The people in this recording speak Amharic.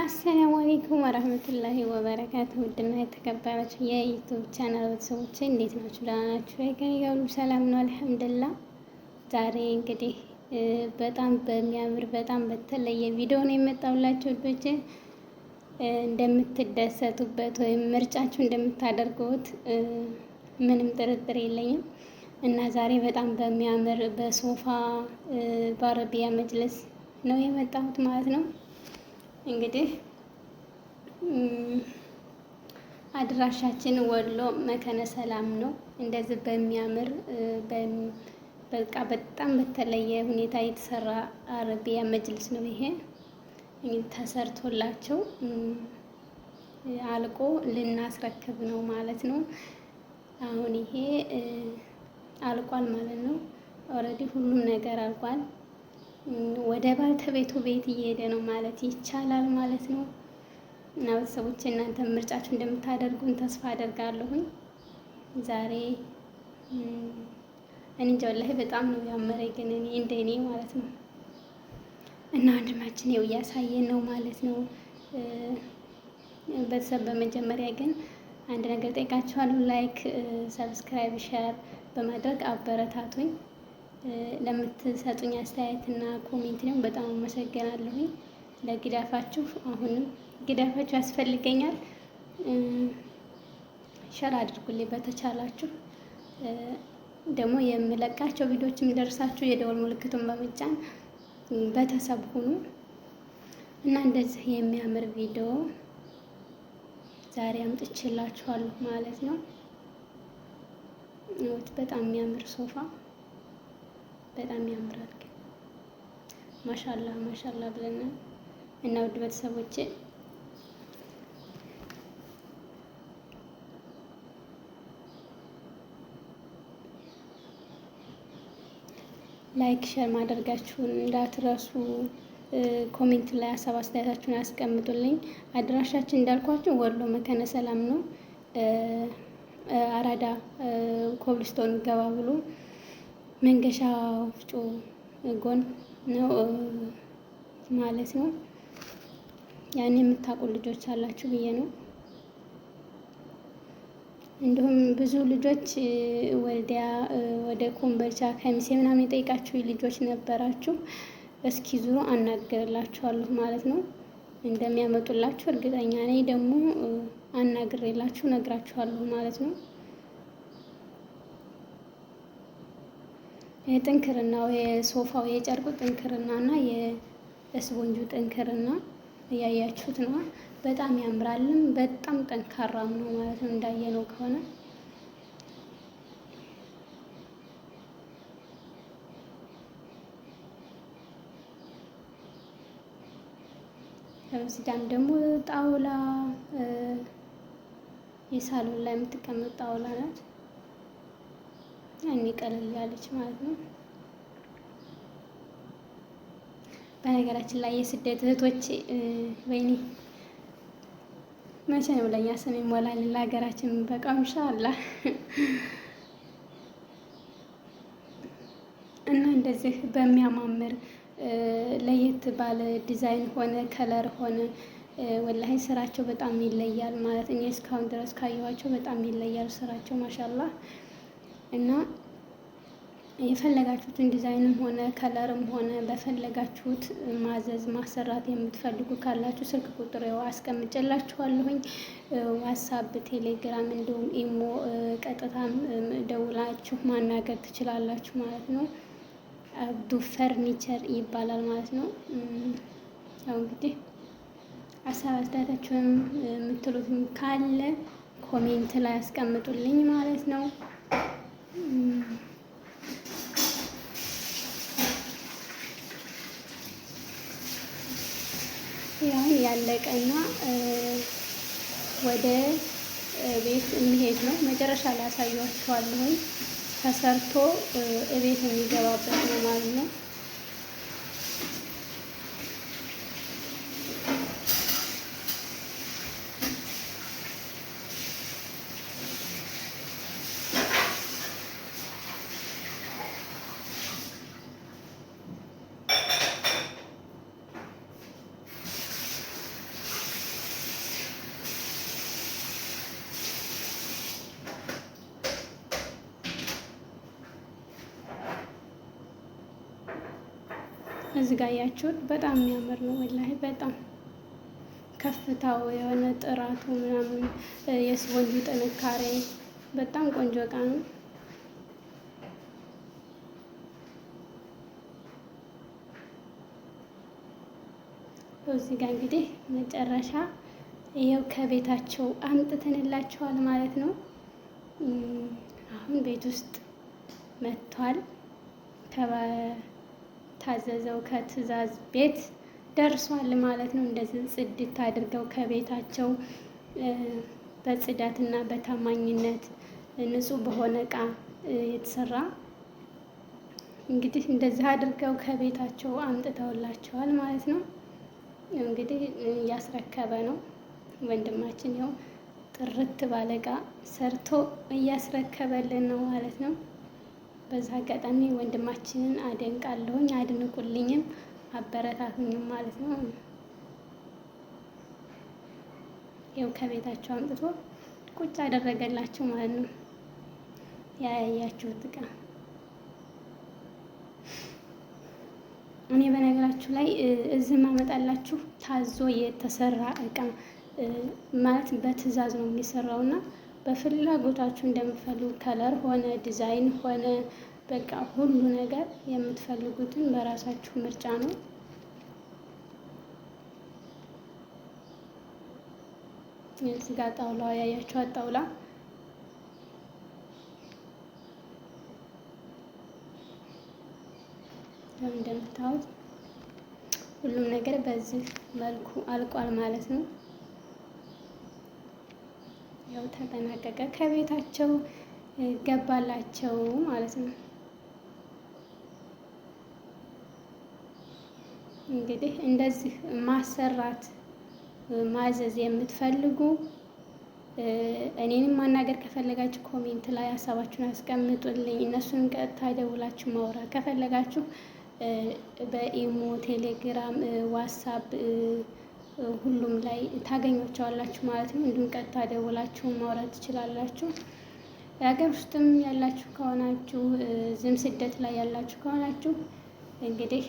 አሰላሙ አለይኩም ወረህመቱላሂ ወበረካቱህ። ውድና የተከበራችሁ የዩቱብ ቻናል ቤተሰቦቼ እንዴት ናችሁ? ደህና ናችሁ? ከእኔ ጋር ሁሉ ሰላም ነው አልሐምዱሊላህ። ዛሬ እንግዲህ በጣም በሚያምር በጣም በተለየ ቪዲዮ ነው የመጣሁላችሁ ልጆቼ። እንደምትደሰቱበት ወይም ምርጫችሁ እንደምታደርጉት ምንም ጥርጥር የለኝም እና ዛሬ በጣም በሚያምር በሶፋ በአረቢያ መጅለስ ነው የመጣሁት ማለት ነው። እንግዲህ አድራሻችን ወሎ መከነ ሰላም ነው። እንደዚህ በሚያምር በቃ በጣም በተለየ ሁኔታ የተሰራ አረቢያ መጅልስ ነው። ይሄ እንግዲህ ተሰርቶላቸው አልቆ ልናስረክብ ነው ማለት ነው። አሁን ይሄ አልቋል ማለት ነው። ኦልሬዲ ሁሉም ነገር አልቋል። ወደ ባልተቤቱ ቤት እየሄደ ነው ማለት ይቻላል ማለት ነው። እና ቤተሰቦቼ እናንተ ምርጫችሁ እንደምታደርጉን ተስፋ አደርጋለሁኝ። ዛሬ እኔ እንጃ ወላሂ በጣም ነው ያመረኝ፣ ግን እኔ እንደኔ ማለት ነው። እና ወንድማችን ይኸው እያሳየን ነው ማለት ነው። ቤተሰብ በመጀመሪያ ግን አንድ ነገር ጠይቃችኋለሁ። ላይክ፣ ሰብስክራይብ፣ ሼር በማድረግ አበረታቱኝ። ለምትሰጡኝ አስተያየትና ኮሜንት ነው በጣም አመሰግናለሁኝ። ለግዳፋችሁ አሁንም ግዳፋችሁ ያስፈልገኛል። ሸር አድርጉልኝ በተቻላችሁ። ደግሞ የምለቃቸው ቪዲዮዎች የሚደርሳችሁ የደወል ምልክቱን በመጫን ቤተሰብ ሁኑ እና እንደዚህ የሚያምር ቪዲዮ ዛሬ አምጥቼላችኋለሁ ማለት ነው። በጣም የሚያምር ሶፋ በጣም ያምራል። ማሻላ ማሻላ ብለናል እና ውድ ቤተሰቦቼ ላይክ ሼር ማድረጋችሁን እንዳትረሱ። ኮሜንት ላይ ሀሳብ አስተያየታችሁን ያስቀምጡልኝ። አድራሻችን እንዳልኳችሁ ወሎ መከነ ሰላም ነው። አራዳ ኮብልስቶን ገባ ብሎ መንገሻ ወፍጮ ጎን ነው ማለት ነው። ያን የምታውቁ ልጆች አላችሁ ብዬ ነው። እንዲሁም ብዙ ልጆች ወልዲያ ወደ ኮምቦልቻ ከሚሴ ምናምን የጠይቃችሁ ልጆች ነበራችሁ። እስኪ ዙሮ አናግርላችኋለሁ ማለት ነው። እንደሚያመጡላችሁ እርግጠኛ ነኝ። ደግሞ አናግሬላችሁ ነግራችኋለሁ ማለት ነው። የጥንክርናው የሶፋው የጨርቁ ጥንክርና እና የስፖንጁ ጥንክርና እያያችሁት ነው። በጣም ያምራልም በጣም ጠንካራም ነው ማለት ነው። እንዳየነው ከሆነ እዚጋም ደግሞ ጣውላ የሳሎን ላይ የምትቀመጥ ጣውላ ናት። ያኔ ቀለል ያለች ማለት ነው። በነገራችን ላይ የስደት እህቶች ወይኔ መቼ ነው ለኛ ስም ይሞላል ለሀገራችን በቃ ኢንሻአላህ። እና እንደዚህ በሚያማምር ለየት ባለ ዲዛይን ሆነ ከለር ሆነ ወላሂ ስራቸው በጣም ይለያል ማለት እኔ እስካሁን ድረስ ካየኋቸው በጣም ይለያል ስራቸው ማሻአላህ። እና የፈለጋችሁትን ዲዛይንም ሆነ ከለርም ሆነ በፈለጋችሁት ማዘዝ ማሰራት የምትፈልጉ ካላችሁ ስልክ ቁጥር አስቀምጬላችኋለሁኝ። ዋትስአፕ፣ ቴሌግራም እንዲሁም ኢሞ ቀጥታም ደውላችሁ ማናገር ትችላላችሁ ማለት ነው። አብዱ ፈርኒቸር ይባላል ማለት ነው። ያው እንግዲህ ሀሳብ አስተያየታችሁን የምትሉትም ካለ ኮሜንት ላይ አስቀምጡልኝ ማለት ነው። ያው ያለቀና ወደ ቤት የሚሄድ ነው። መጨረሻ ላይ አሳያችኋለሁ። ተሰርቶ እቤት የሚገባበት ነው ማለት ነው። እዚህ ጋር ያያችሁት በጣም የሚያምር ነው ወላሂ በጣም ከፍታው የሆነ ጥራቱ ምናምን የስፖንጁ ጥንካሬ በጣም ቆንጆ እቃ ነው። እዚህ ጋር እንግዲህ መጨረሻ ይኸው ከቤታቸው አምጥተንላቸዋል ማለት ነው። አሁን ቤት ውስጥ መጥቷል። ከታዘዘው ከትዕዛዝ ቤት ደርሷል ማለት ነው። እንደዚህ ጽድት አድርገው ከቤታቸው በጽዳትና በታማኝነት ንጹህ በሆነ እቃ የተሰራ እንግዲህ እንደዚህ አድርገው ከቤታቸው አምጥተውላቸዋል ማለት ነው። እንግዲህ እያስረከበ ነው ወንድማችን። ያው ጥርት ባለ እቃ ሰርቶ እያስረከበልን ነው ማለት ነው። በዛ አጋጣሚ ወንድማችንን አደንቃለሁኝ፣ አድንቁልኝም አበረታቱኝም ማለት ነው። ያው ከቤታቸው አምጥቶ ቁጭ አደረገላቸው ማለት ነው። ያያችሁት እቃ እኔ በነገራችሁ ላይ እዚህ ማመጣላችሁ ታዞ የተሰራ እቃ ማለት በትዕዛዝ ነው የሚሰራው እና በፍላጎታችሁ እንደምትፈልጉ ከለር ሆነ ዲዛይን ሆነ በቃ ሁሉ ነገር የምትፈልጉትን በራሳችሁ ምርጫ ነው። እዚህ ጋር ጣውላ ያያችኋት ጣውላ እንደምታዩት ሁሉም ነገር በዚህ መልኩ አልቋል ማለት ነው። ያው ተጠናቀቀ፣ ከቤታቸው ገባላቸው ማለት ነው። እንግዲህ እንደዚህ ማሰራት ማዘዝ የምትፈልጉ እኔንም ማናገር ከፈለጋችሁ ኮሜንት ላይ ሀሳባችሁን አስቀምጡልኝ። እነሱን ቀጥታ ደውላችሁ ማውራት ከፈለጋችሁ በኢሞ፣ ቴሌግራም፣ ዋትሳፕ ሁሉም ላይ ታገኟቸዋላችሁ ማለት ነው። እንዲሁም ቀጥታ ደውላችሁ ማውራት ትችላላችሁ። የሀገር ውስጥም ያላችሁ ከሆናችሁ ዝም ስደት ላይ ያላችሁ ከሆናችሁ እንግዲህ